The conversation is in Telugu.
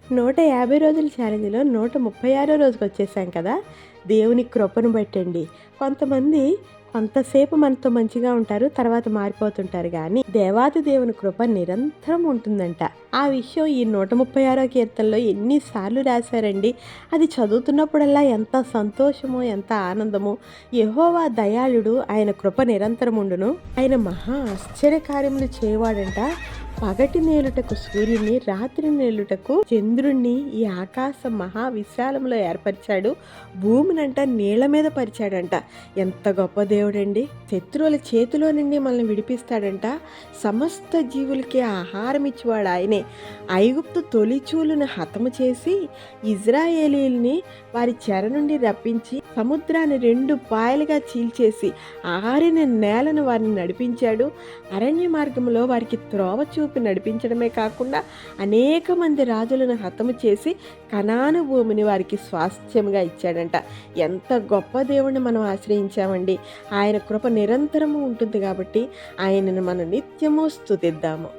150 రోజుల ఛాలెంజ్‌లో 136 రోజుకొచ్చేసాం కదా! దేవుని కృపను బట్టండి. కొంతమంది కొంతసేపు మనతో మంచిగా ఉంటారు. తర్వాత మారిపోతుంటారు గానీ, దేవాది దేవుని కృప నిరంతరం ఉంటుందంట. ఆ విషయం ఈ 136 కీర్తనలో ఎన్ని సార్లు రాశారండి. అది చదువుతున్నప్పుడల్లా ఎంత సంతోషమో, ఎంత ఆనందమో. యెహోవా దయాళుడు, ఆయన కృప నిరంతరం ఉండును. ఆయన మహా ఆశ్చర్యకార్యములు చేయవాడంట. పగటి నేలుటకు సూర్యుని, రాత్రి నేలుటకు చంద్రుణ్ణి ఈ ఆకాశ మహా విశాలంలో ఏర్పరిచాడు. భూమినంట నీళ్ల మీద పరిచాడంట. ఎంత గొప్ప దేవుడండి. శత్రువుల చేతిలో నుండి మనల్ని విడిపిస్తాడంట. సమస్త జీవులకి ఆహారం ఇచ్చేవాడు ఆయనే. ఐగుప్తు తొలిచూలును హతము చేసి ఇజ్రాయేలీల్ని వారి చెర నుండి రప్పించి సముద్రాన్ని 2 పాయలుగా చీల్చేసి ఆరిన నేలను వారిని నడిపించాడు. అరణ్య మార్గంలో వారికి త్రోవ చూపి నడిపించడమే కాకుండా అనేక మంది రాజులను హతము చేసి కనాను భూమిని వారికి స్వాస్థ్యంగా ఇచ్చాడంట. ఎంత గొప్ప దేవుణ్ణి మనం ఆశ్రయించామండి. ఆయన కృప నిరంతరము ఉంటుంది కాబట్టి ఆయనను మనం నిత్యము స్తుతిద్దాము.